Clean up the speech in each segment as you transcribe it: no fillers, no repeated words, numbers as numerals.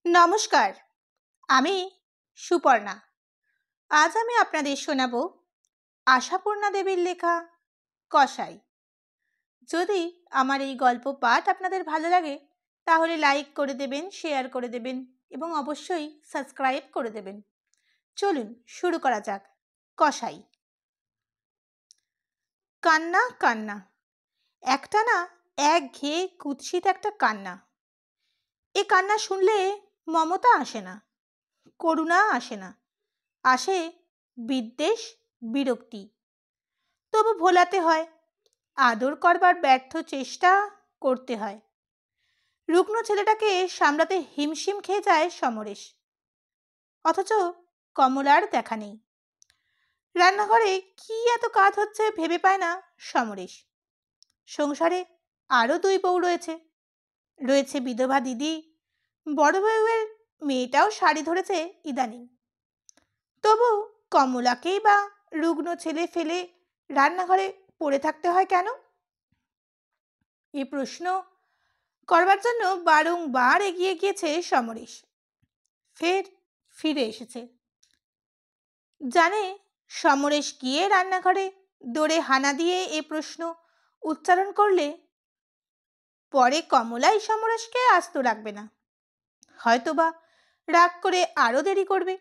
নমস্কার, আমি সুপর্ণা। আজ আমি আপনাদের শোনাব আশাপূর্ণা দেবীর লেখা কসাই। যদি আমার এই গল্প পাঠ আপনাদের ভালো লাগে তাহলে লাইক করে দেবেন, শেয়ার করে দেবেন এবং অবশ্যই সাবস্ক্রাইব করে দেবেন। চলুন শুরু করা যাক। কসাই। কান্না কান্না, একটানা একঘেয়ে কুৎসিত একটা কান্না। এ কান্না শুনলে মমতা আসে না, করুণা আসে না, আসে বিদ্বেষ, বিরক্তি। তবু ভোলাতে হয়, আদর করবার ব্যর্থ চেষ্টা করতে হয়। রুগ্ন ছেলেটাকে সামলাতে হিমশিম খেয়ে যায় সমরেশ। অথচ কমলার দেখা নেই। রান্নাঘরে কি এত কাজ হচ্ছে ভেবে পায় না সমরেশ। সংসারে আরও 2 বউ রয়েছে। রয়েছে বিধবা দিদি, বড় বউয়ের মেয়েটাও শাড়ি ধরেছে ইদানিং। তবু কমলাকেই বা রুগ্ন ছেলে ফেলে রান্নাঘরে পড়ে থাকতে হয় কেন? এই প্রশ্ন করবার জন্য বারংবার এগিয়ে গিয়েছে সমরেশ। ফের ফিরে এসেছে। জানে সমরেশ গিয়ে রান্নাঘরে দৌড়ে হানা দিয়ে এ প্রশ্ন উচ্চারণ করলে পরে কমলাই সমরেশকে আস্ত রাখবে না, হয়তোবা রাগ করে আরো দেরি করবে।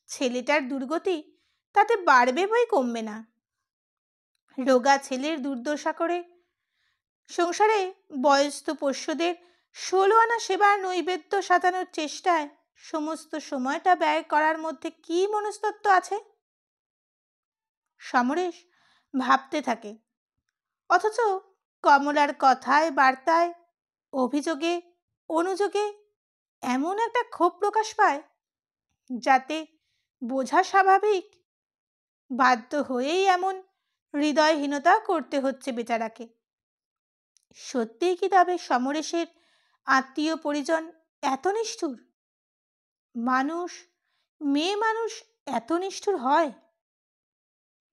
ছেলেটার দুর্গতি তাতে বাড়বে বই কমবে না। রোগা ছেলের দুর্দশা করে সংসারে বয়স্ত পোষ্যদের 16 আনা সেবার নৈবেদ্য সাজানোর চেষ্টায় সমস্ত সময়টা ব্যয় করার মধ্যে কি মনস্তত্ব আছে? সমরেশ ভাবতে থাকে। অথচ কমলার কথায় বার্তায়, অভিযোগে, অনুযোগে এমন একটা ক্ষোভ প্রকাশ পায় যাতে বোঝা স্বাভাবিক বাধ্য হয়েই এমন হৃদয়হীনতা করতে হচ্ছে বেচারাকে। সত্যিই কি তবে সমরেশের আত্মীয় পরিজন এত নিষ্ঠুর? মানুষ, মেয়ে মানুষ এত নিষ্ঠুর হয়?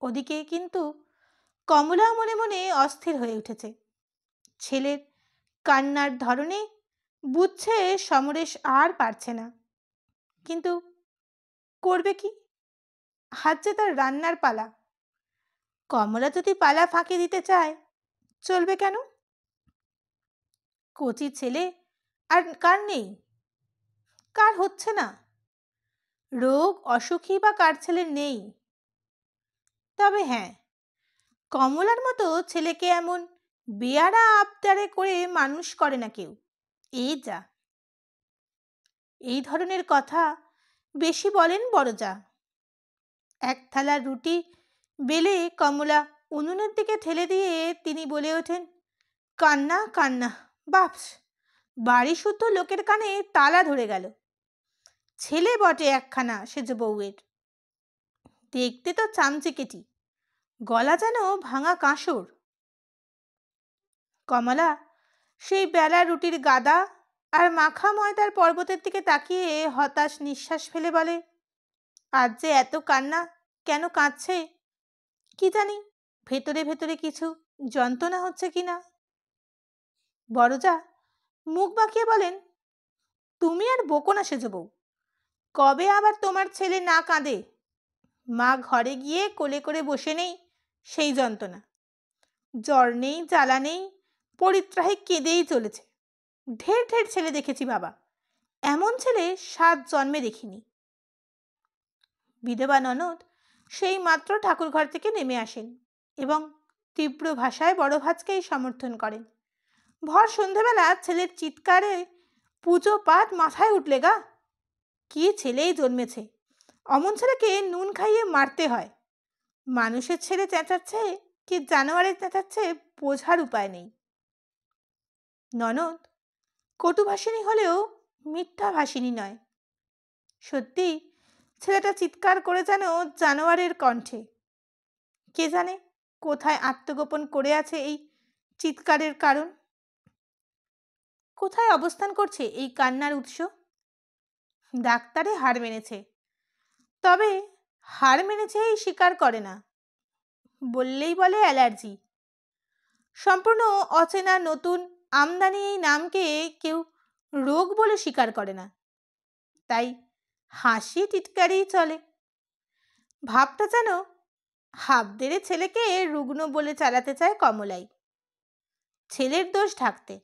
ওদিকে কিন্তু কমলা মনে মনে অস্থির হয়ে উঠেছে। ছেলের কান্নার ধরনে বুঝছে সমরেশ আর পারছে না, কিন্তু করবে কি? হাত যে তার রান্নার পালা। কমলা যদি পালা ফাঁকি দিতে চায় চলবে কেন? কচি ছেলে আর কার নেই? কার হচ্ছে না? রোগ অসুখী বা কার ছেলের নেই? তবে হ্যাঁ, কমলার মতো ছেলেকে এমন বেয়ারা আবদারে করে মানুষ করে না কেউ। এই যা, এই ধরনের কথা বেশি বলেন বড়জা। এক থালা রুটি বেলে কমলা উনুনের দিকে ঠেলে দিয়ে তিনি বলে ওঠেন, কান্না কান্না, বাপস, বাড়ি শুদ্ধ লোকের কানে তালা ধরে গেল। ছেলে বটে একখানা সেজ বউয়ের, দেখতে তো চামচিকেটি, গলা যেন ভাঙা কাঁসর। কমলা সেই বেলা রুটির গাদা আর মাখা ময়দার পর্বতের দিকে তাকিয়ে হতাশ নিঃশ্বাস ফেলে বলে, আজ যে এত কান্না, কেন কাঁদছে কি জানি, ভেতরে ভেতরে কিছু যন্ত্রণা হচ্ছে কিনা। বড়জা মুখ বাঁকিয়ে বলেন, তুমি আর বকো না সেজ বউ, কবে আবার তোমার ছেলে না কাঁদে? মা ঘরে গিয়ে কোলে করে বসে নেই সেই যন্ত্রণা। জ্বর নেই, জ্বালা নেই, পরিত্রাহে কেঁদেই চলেছে। ঢের ঢের ছেলে দেখেছি বাবা, এমন ছেলে 7 জন্মে দেখিনি। বিধবা ননদ সেই মাত্র ঠাকুর ঘর থেকে নেমে আসেন এবং তীব্র ভাষায় বড় ভাজকেই সমর্থন করেন। ভর সন্ধেবেলা ছেলের চিৎকারে পুজো পাঠ মাথায় উঠলে গা। কি ছেলেই জন্মেছে, অমন ছেলেকে নুন খাইয়ে মারতে হয়। মানুষের ছেলে চেঁচাচ্ছে কি জানোয়ারের চেঁচাচ্ছে বোঝার উপায় নেই। ননদ কটুভাষিনী হলেও মিথ্যা ভাষিনী নয়। সত্যি ছেলেটা চিৎকার করে যেন জানোয়ারের কণ্ঠে। কে জানে কোথায় আত্মগোপন করে আছে এই চিৎকারের কারণ? কোথায় অবস্থান করছে এই কান্নার উৎস? ডাক্তারে হার মেনেছে, তবে হার মেনেছেই স্বীকার করে না, বললেই বলে অ্যালার্জি। সম্পূর্ণ অচেনা নতুন আমদানি এই নামকে কেউ রোগ বলে স্বীকার করে না। তাই হাসি টিটকারিই চলে। ভাবটা যেন হাবদেরে ছেলেকে রুগ্ন বলে চালাতে চায় কমলাই, ছেলের দোষ ঢাকতে।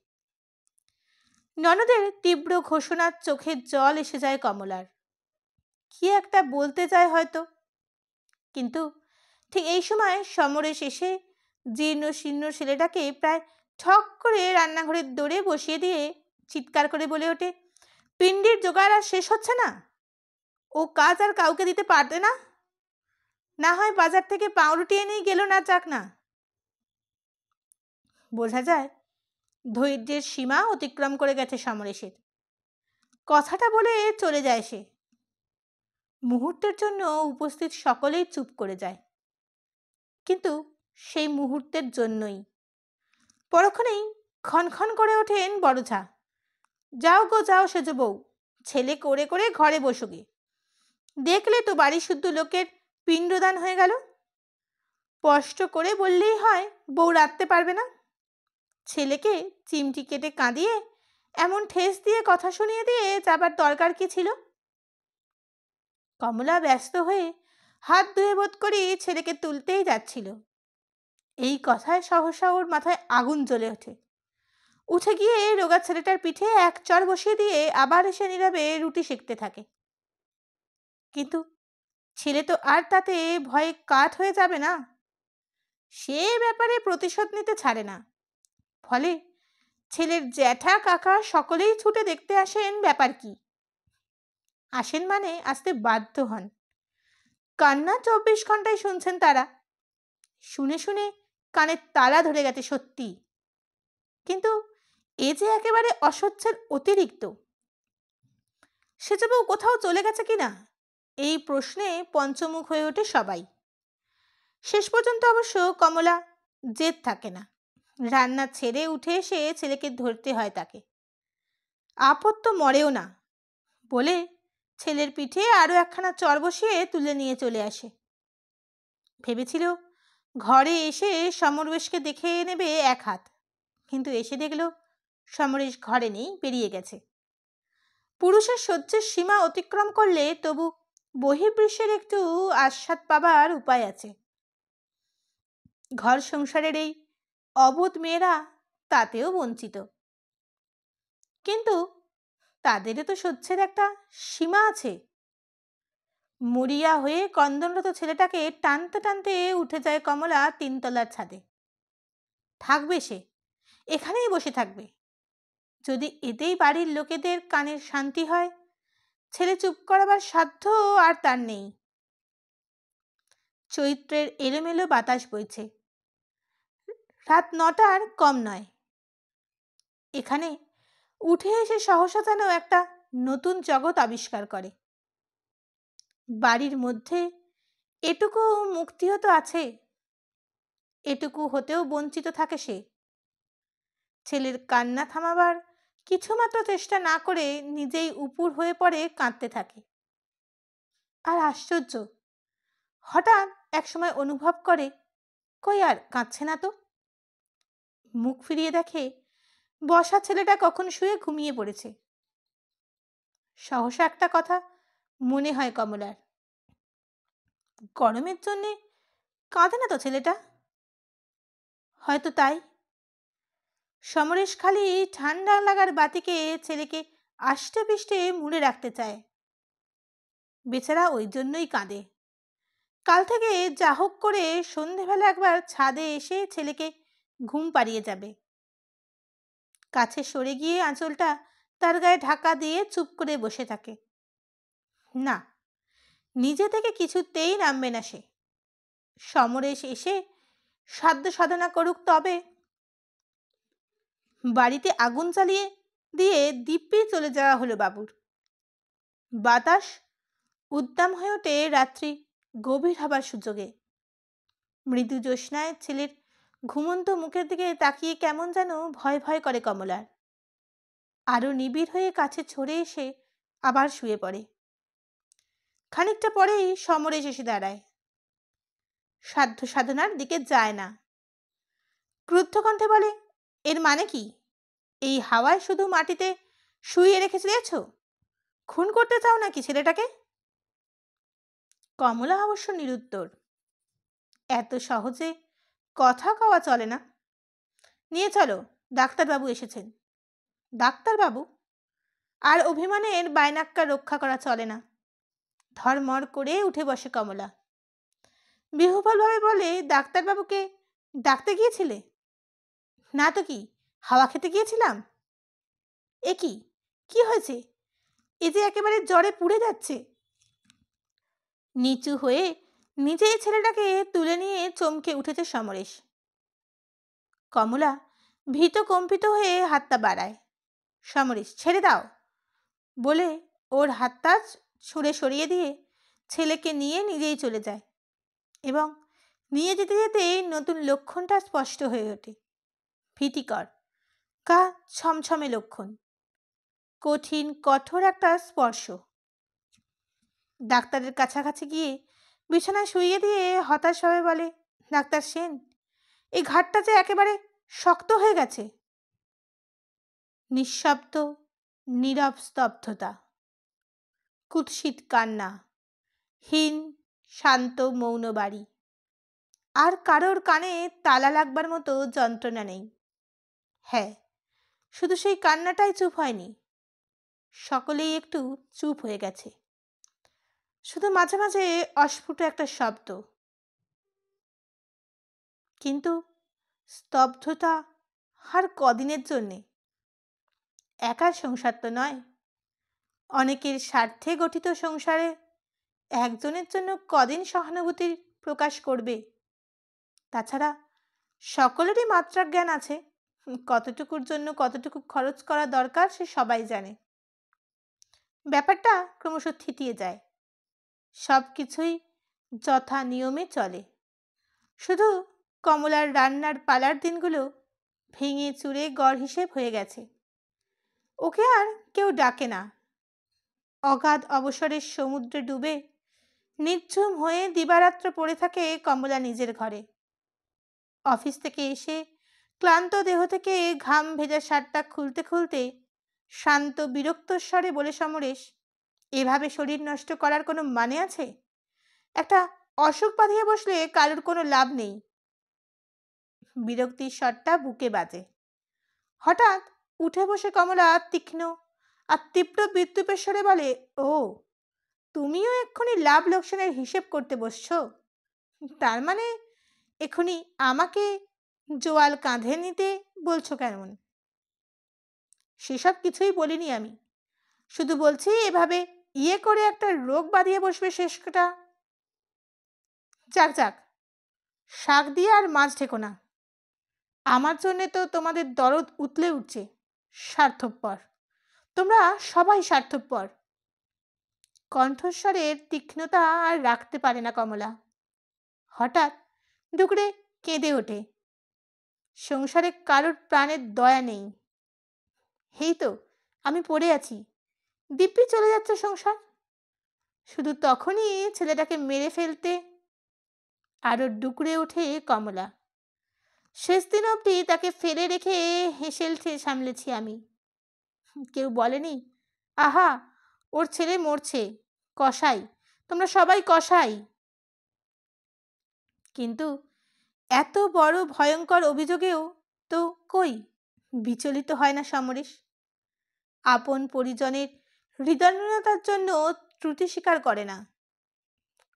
ননদের তীব্র ঘোষণার চোখে জল এসে যায় কমলার। কি একটা বলতে চায় হয়তো, কিন্তু ঠিক এই সময় সমরেশ এসে জীর্ণ শীর্ণ ছেলেটাকে প্রায় ঠক করে রান্নাঘরের দৌড়ে বসিয়ে দিয়ে চিৎকার করে বলে ওঠে, পিণ্ডির জোগাড় আর শেষ হচ্ছে না? ও কাজ আর কাউকে দিতে পারবে না? না হয় বাজার থেকে পাউরুটি এনেই গেল না যাক না। বোঝা যায় ধৈর্যের সীমা অতিক্রম করে গেছে সমরেশের। কথাটা বলে চলে যায় সে। মুহূর্তের জন্য উপস্থিত সকলেই চুপ করে যায়, কিন্তু সেই মুহূর্তের জন্যই। পরক্ষণেই ক্ষণক্ষণ করে ওঠেন বড়ঝা, যাও গো যাও সেজ বউ, ছেলে করে করে ঘরে বসুগে। দেখলে তো বাড়ি শুদ্ধ লোকের পিণ্ডদান হয়ে গেল। স্পষ্ট করে বললেই হয় বউ রাখতে পারবে না। ছেলেকে চিমটি কেটে কাঁদিয়ে এমন ঠেস দিয়ে কথা শুনিয়ে দিয়ে যাবার দরকার কি ছিল? কমলা ব্যস্ত হয়ে হাত ধুয়ে বোধ করি ছেলেকে তুলতেই যাচ্ছিল। এই কথায় সহসা ওর মাথায় আগুন জ্বলে ওঠে। উঠে গিয়ে রোগা ছেলেটার পিঠে এক চড় বসিয়ে দিয়ে আবার এসে নীরবে রুটি সেঁকতে থাকে। কিন্তু ছেলে তো আর তাতে ভয়ে কাঠ হয়ে যাবে না, সে ব্যাপারে প্রতিশোধ নিতে ছাড়ে না। ফলে ছেলের জ্যাঠা কাকা সকলেই ছুটে দেখতে আসেন ব্যাপার কি। আসেন মানে আসতে বাধ্য হন। কান্না 24 ঘন্টায় শুনছেন তারা। শুনে শুনে কানের তালা ধরে গেছে সত্যি, কিন্তু এ যে একেবারে অসহ্যের অতিরিক্ত। সেজবউ কোথাও চলে গেছে কিনা এই প্রশ্নে পঞ্চমুখ হয়ে ওঠে সবাই। শেষ পর্যন্ত অবশ্য কমলা জেদ থাকে না, রান্না ছেড়ে উঠে এসে ছেলেকে ধরতে হয় তাকে। আপত্ত মরেও না বলে ছেলের পিঠে আরো একখানা চড় বসিয়ে তুলে নিয়ে চলে আসে। ভেবেছিল ঘরে এসে সমরেশকে দেখে নেবে এক হাত, কিন্তু এসে দেখল সমরেশ ঘরে নেই, বেরিয়ে গেছে। পুরুষের সহ্যের সীমা অতিক্রম করলে তবু বহির্বিশ্বের একটু আস্বাদ পাবার উপায় আছে। ঘর সংসারের এই অবোধ মেয়েরা তাতেও বঞ্চিত, কিন্তু তাদেরও তো সহ্যের একটা সীমা আছে। মরিয়া হয়ে কন্দনরত ছেলেটাকে টানতে টানতে উঠে যায় কমলা 3 তলার ছাদে। থাকবে সে, এখানেই বসে থাকবে। যদি এতেই বাড়ির লোকেদের কানের শান্তি হয়, ছেলে চুপ করাবার সাধ্য আর তার নেই। চৈত্রের এলোমেলো বাতাস বইছে, রাত 9টার কম নয়। এখানে উঠে এসে সহসা যেন একটা নতুন জগৎ আবিষ্কার করে। বাড়ির মধ্যে এটুকু মুক্তিও তো আছে, এটুকু হতেও বঞ্চিত থাকে সে। ছেলের কান্না থামাবার কিছুমাত্র চেষ্টা না করে নিজেই উপুর হয়ে পড়ে কাঁদতে থাকে। আর আশ্চর্য, হঠাৎ একসময় অনুভব করে কই আর কাঁদছে না তো। মুখ ফিরিয়ে দেখে বসা ছেলেটা কখন শুয়ে ঘুমিয়ে পড়েছে। সহসা একটা কথা মনে হয় কমলার, গরমের জন্যে কাঁদে না তো ছেলেটা? হয়তো তাই সমরেশ খালি ঠান্ডা লাগার বাতিকে ছেলেকে আষ্টে পিষ্টে মুড়ে রাখতে চায়। বেচারা ওই জন্যই কাঁদে। কাল থেকে যা হোক করে সন্ধেবেলা একবার ছাদে এসে ছেলেকে ঘুম পাড়িয়ে যাবে। কাছে সরে গিয়ে আঁচলটা তার গায়ে ঢাকা দিয়ে চুপ করে বসে থাকে। না, নিজে থেকে কিছুতেই নামবে না সে। সমরেশ এসে সাধ্য সাধনা করুক তবে। বাড়িতে আগুন জ্বালিয়ে দিয়ে দিব্যি চলে যাওয়া হলো বাবুর। বাতাস উদ্দাম হয়ে ওঠে রাত্রি গভীর হবার সুযোগে। মৃদু জ্যোৎস্নায় ছেলের ঘুমন্ত মুখের দিকে তাকিয়ে কেমন যেন ভয় ভয় করে কমলার। আরো নিবিড় হয়ে কাছে ছড়ে এসে আবার শুয়ে পড়ে। খানিকটা পরেই সমরেশ এসে দাঁড়ায়। সাধ্য সাধনার দিকে যায় না, ক্রুদ্ধ কণ্ঠে বলে, এর মানে কি? এই হাওয়ায় শুধু মাটিতে শুইয়ে রেখে দিয়েছ? খুন করতে চাও নাকি ছেলেটাকে? কমলা অবশ্য নিরুত্তর। এত সহজে কথা কওয়া চলে না। নিয়ে চলো, ডাক্তারবাবু এসেছেন। ডাক্তারবাবু? আর অভিমানের বায়নাক্কা রক্ষা করা চলে না। ধর্মর করে উঠে বসে কমলা। বিহ্বলভাবে বলে, ডাক্তারবাবুকে ডাকতে গিয়েছিলে? না তো কি, হাওয়া খেতে গিয়েছিলাম। এ কি, কি হয়েছে? এ যে একেবারে জ্বরে পুড়ে যাচ্ছে। নিচু হয়ে নিজেই ছেলেটাকে তুলে নিয়ে চমকে উঠেছে সমরেশ। কমলা ভীত কম্পিত হয়ে হাতটা বাড়ায়। সমরেশ, ছেড়ে দাও বলে ওর হাতটা ছুঁড়ে সরিয়ে দিয়ে ছেলেকে নিয়ে নিজেই চলে যায়। এবং নিয়ে যেতে যেতেই নতুন লক্ষণটা স্পষ্ট হয়ে ওঠে। ভীতিকর, গা ছমছমে লক্ষণ, কঠিন কঠোর একটা স্পর্শ। ডাক্তারের কাছাকাছি গিয়ে বিছানায় শুইয়ে দিয়ে হতাশভাবে বলে, ডাক্তার সেন, এই ঘাটটা যে একেবারে শক্ত হয়ে গেছে। নিঃশব্দ, নীরব স্তব্ধতা, কুৎসিত কান্না, হীন শান্ত মৌন বাড়ি। আর কারোর কানে তালা লাগবার মতো যন্ত্রণা নেই। হ্যাঁ, শুধু সেই কান্নাটাই চুপ হয়নি, সকলেই একটু চুপ হয়ে গেছে। শুধু মাঝে মাঝে অস্ফুট একটা শব্দ। কিন্তু স্তব্ধতা আর কদিনের জন্যে? একার সংসার তো নয়, অনেকের স্বার্থে গঠিত সংসারে একজনের জন্য কদিন সহানুভূতির প্রকাশ করবে? তাছাড়া সকলেরই মাত্রাজ্ঞান আছে, কতটুকুর জন্য কতটুকু খরচ করা দরকার সে সবাই জানে। ব্যাপারটা ক্রমশ থিতিয়ে যায়। সব কিছুই যথা নিয়মে চলে। শুধু কমলার রান্নার পালার দিনগুলো ভেঙে চুরে গড় হিসেব হয়ে গেছে। ওকে আর কেউ ডাকে না। অগাধ অবসরের সমুদ্রে ডুবে নির্ঝুম হয়ে দিবারাত্র পড়ে থাকে কমলা নিজের ঘরে। অফিস থেকে এসে ক্লান্ত দেহ থেকে ঘাম ভেজা শার্টটা খুলতে খুলতে শান্ত বিরক্ত স্বরে বলে সমরেশ, এভাবে শরীর নষ্ট করার কোনো মানে আছে? একটা অসুখ বাঁধিয়ে বসলে কারোর কোনো লাভ নেই। বিরক্তির স্বরটা বুকে বাজে। হঠাৎ উঠে বসে কমলা তীক্ষ্ণ আর তীব্র বিদ্রুপের স্বরে বলে, ও, তুমিও এক্ষুনি লাভ লোকসানের হিসেব করতে বসছো? তার মানে এক্ষুনি আমাকে জোয়াল কাঁধে নিতে বলছো কেমন? সেসব কিছুই বলিনি আমি। শুধু বলছি এভাবে ইয়ে করে একটা রোগ বাঁধিয়ে বসবে শেষটা। যাক যাক, শাক দিয়ে আর মাছ ঢেকো না। আমার জন্যে তো তোমাদের দরদ উতলে উঠছে। স্বার্থপর, তোমরা সবাই স্বার্থপর। কণ্ঠস্বরের তীক্ষ্ণতা আর রাখতে পারে না কমলা। হঠাৎ ডুকরে কেঁদে ওঠে। সংসারে কারোর প্রাণের দয়া নেই। হেই তো আমি পড়ে আছি, দিব্যি চলে যাচ্ছে সংসার। শুধু তখনই ছেলেটাকে মেরে ফেলতে। আরো ডুকরে ওঠে কমলা। শেষ দিন অবধি তাকে ফেলে রেখে হেসেল সামলেছি আমি। কেউ বলেনি, আহা, ওর ছেলে মরছে, কসাই, তোমরা সবাই কসাই। কিন্তু এত বড় ভয়ঙ্কর অভিযোগেও তো কই বিচলিত হয় না সমরেশ। আপন পরিজনের হৃদয়হীনতার জন্য ত্রুটি স্বীকার করে না,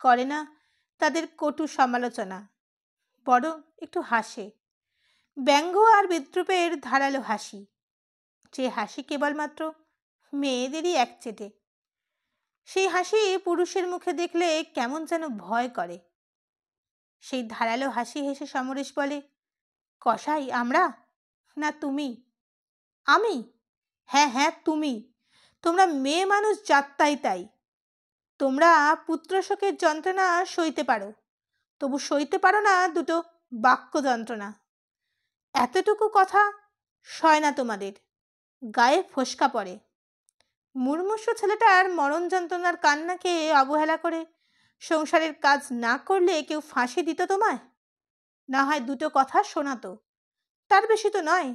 করে না তাদের কটু সমালোচনা, বরং একটু হাসে। ব্যঙ্গ আর বিদ্রুপের ধারালো হাসি, যে হাসি কেবলমাত্র মেয়েদেরই একচেটে। সেই হাসি পুরুষের মুখে দেখলে কেমন যেন ভয় করে। সেই ধারালো হাসি হেসে সমরেশ বলে, কসাই আমরা, না তুমি? আমি? হ্যাঁ হ্যাঁ তুমি। তোমরা মেয়ে মানুষ যাত্তাই তাই। তোমরা পুত্রশোকের যন্ত্রণা সইতে পারো, তবু সইতে পারো না দুটো বাক্য যন্ত্রণা। এতটুকু কথা সয় না তোমাদের, গায়ে ফোসকা পড়ে। মুর্মুষু ছেলেটার মরণ যন্ত্রণার কান্নাকে অবহেলা করে সংসারের কাজ না করলে কেউ ফাঁসি দিত তোমায়? না হয় দুটো কথা শোনাতো, তার বেশি তো নয়।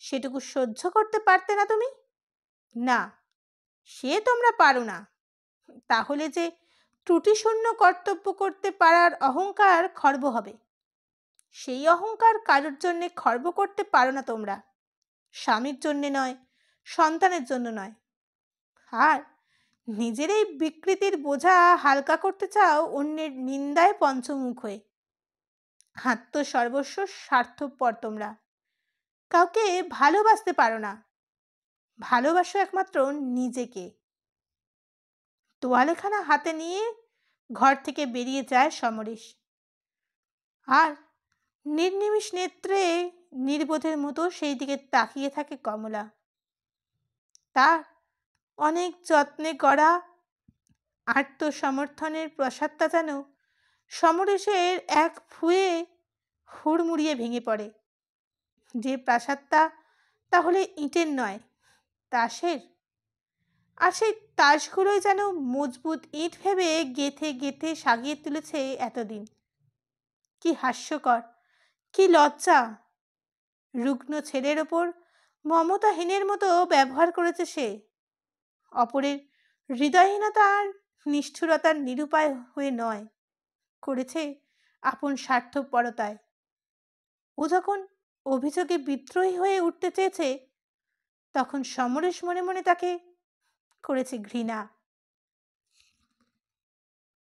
সেটুকু সহ্য করতে পারতে না তুমি? না, সে তোমরা পারো না। তাহলে যে ত্রুটিশূন্য কর্তব্য করতে পারার অহংকার খর্ব হবে, সেই অহংকার কারোর জন্যে খর্ব করতে পারো না তোমরা। স্বামীর জন্যে নয়, সন্তানের জন্য নয়। আর নিজের এই বিকৃতির বোঝা হালকা করতে চাও অন্যের নিন্দায় পঞ্চমুখ হয়ে। আত্মসর্বস্ব স্বার্থপর তোমরা। কাউকে ভালোবাসতে পারো না, ভালোবাসো একমাত্র নিজেকে। তোয়ালেখানা হাতে নিয়ে ঘর থেকে বেরিয়ে যায় সমরেশ। আর নির্নিমিষ নেত্রে নির্বোধের মতো সেই দিকে তাকিয়ে থাকে কমলা। তার অনেক যত্নে গড়া আত্মসমর্থনের প্রাসাদটা যেন সমরেশের এক ফুঁয়ে হুড়মুড়িয়ে ভেঙে পড়ে। যে প্রাসাদটা তাহলে ইটের নয়, তাসের। আর সেই তাসগুলোই যেন মজবুত ইট ভেবে গেঁথে গেঁথে সাজিয়ে তুলেছে এতদিন। কি হাস্যকর, কি লজ্জা! রুগ্ন ছেলের ওপর মমতাহীনের মতো ব্যবহার করেছে সে। অপরের হৃদয়হীনতা আর নিষ্ঠুরতার নিরুপায় হয়ে নয়, করেছে আপন স্বার্থপরতায়। ও যখন অভিযোগে বিদ্রোহী হয়ে উঠতে চেয়েছে, তখন সমরেশ মনে মনে তাকে করেছে ঘৃণা।